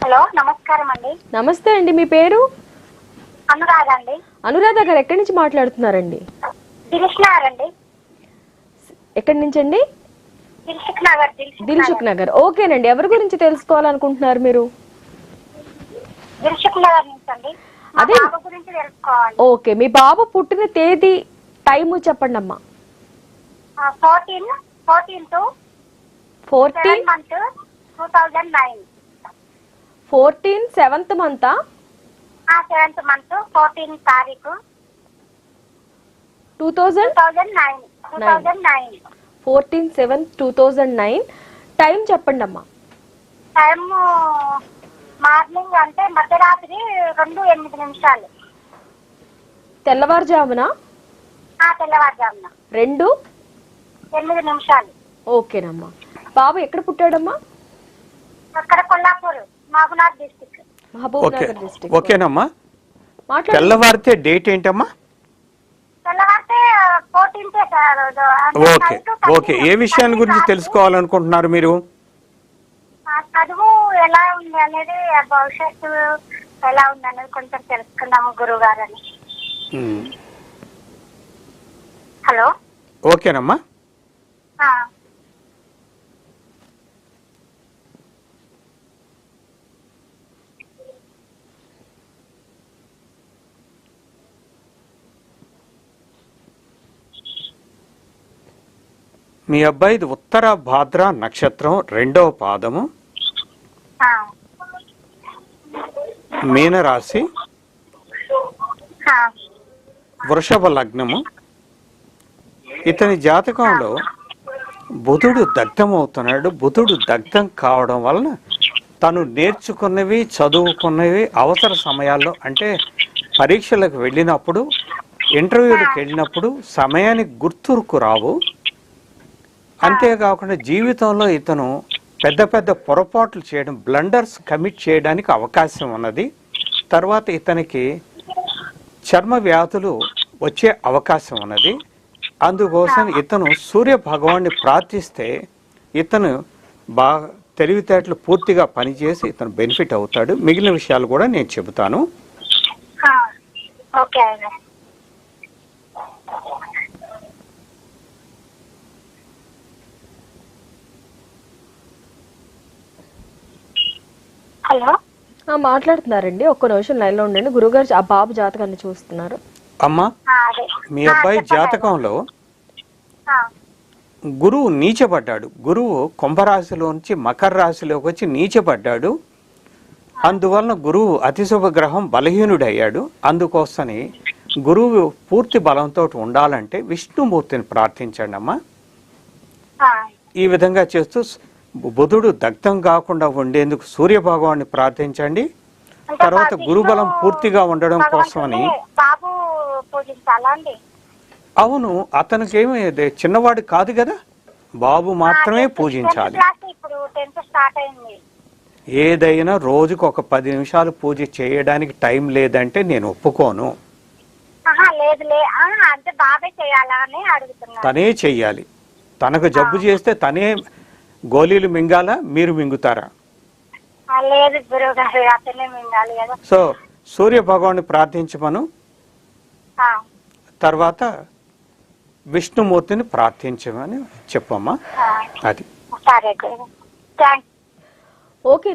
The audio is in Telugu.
హలో, నమస్కారం అండి. నమస్తే అండి, మీ పేరు? అనురాధ అండి. అనురాధ గారు ఎక్కడి నుంచి మాట్లాడుతున్నారండి? దిల్సుఖ్ నగర్ అండి. ఎక్కడి నుంచి అండి? దిల్సుఖ్ నగర్. ఓకేనండి, ఎవరి గురించి తెలుసుకోవాలనుకుంటున్నారు మీరు? దిల్సుఖ్ నగర్ నుంచి అండి. అదే బాబు గురించి తెలుసుకోవాలి. ఓకే, మీ బాబు పుట్టిన తేదీ, టైము చెప్పండి అమ్మా. 14 to 14 month 2009. 14 7th month 7th month 14 తారీఖు 2009. 14/7/2009. టైం చెప్పండి అమ్మా. టైం మార్నింగ్ అంటే మధ్యరాత్రి 2:08. తెల్లవారుజామున తెల్లవారుజామున 2:08. ఓకేనమ్మా. బాబు ఎక్కడ పుట్టాడమ్మా? అక్కడ కొల్లాపూర్, మహబూబ్నగర్ డిస్ట్రిక్ట్. మహబూబ్నగర్ డిస్ట్రిక్ట్. ఓకేనమ్మా. తెల్లవారితే డేట్ ఏంటమ్మా? తెల్లవారితే 14th సార్. ఓకే ఓకే, ఏ విషయాన్ని గురించి తెలుసుకోవాలనుకుంటున్నారు మీరు? చదువు ఎలా ఉంది అనేది, భవిష్యత్తు ఎలా ఉంది అనేది కొంచెం తెలుసుకుందాము గురువు గారని. హలో, ఓకేనమ్మా. మీ అబ్బాయిది ఉత్తర భాద్ర నక్షత్రం 2వ పాదము, మీనరాశి, వృషభ లగ్నము. ఇతని జాతకంలో బుధుడు దగ్ధం అవుతున్నాడు. బుధుడు దగ్ధం కావడం వలన తను నేర్చుకున్నవి, చదువుకున్నవి అవసర సమయాల్లో, అంటే పరీక్షలకు వెళ్ళినప్పుడు, ఇంటర్వ్యూలకు వెళ్ళినప్పుడు సమయానికి గుర్తుకు రావు. అంతేకాకుండా జీవితంలో ఇతను పెద్ద పెద్ద పొరపాట్లు చేయడం, బ్లండర్స్ కమిట్ చేయడానికి అవకాశం ఉన్నది. తర్వాత ఇతనికి చర్మ వ్యాధులు వచ్చే అవకాశం ఉన్నది. అందుకోసం ఇతను సూర్య భగవాన్ని ప్రార్థిస్తే ఇతను బాగా తెలివితేటలు పూర్తిగా పనిచేసి ఇతను బెనిఫిట్ అవుతాడు. మిగిలిన విషయాలు కూడా నేను చెబుతాను. హలో, మాట్లాడుతున్నారండి, ఒక్క నిమిషం లైన్ లో ఉండండి. గురుగారు ఆ బాబు జాతకాన్ని చూస్తున్నారు. అమ్మా, మీ అబ్బాయి జాతకంలో గురువు నీచబడ్డాడు. గురువు కుంభరాశిలోంచి మకర రాశిలోకి వచ్చి నీచబడ్డాడు. అందువలన గురువు అతిశుభ గ్రహం బలహీనుడయ్యాడు. అందుకోసమని గురువు పూర్తి బలంతో ఉండాలంటే విష్ణుమూర్తిని ప్రార్థించండి అమ్మా. ఈ విధంగా చేస్తూ బుధుడు దగ్ధం కాకుండా ఉండేందుకు సూర్య భగవాన్ని ప్రార్థించండి. తర్వాత గురుబలం పూర్తిగా ఉండడం కోసమని. అవును, అతనికేమి చిన్నవాడు కాదు కదా, బాబు మాత్రమే పూజించాలి. ఏదైనా రోజుకు ఒక 10 నిమిషాలు పూజ చేయడానికి టైం లేదంటే నేను ఒప్పుకోను. తనే చెయ్యాలి. తనకు జబ్బు చేస్తే తనే గోళీలు మింగాలా, మీరు మింగుతారా? సో సూర్య భగవాన్ని ప్రార్థించమను. తర్వాత విష్ణుమూర్తిని ప్రార్థించమని చెప్పమ్మా. అది ఓకే.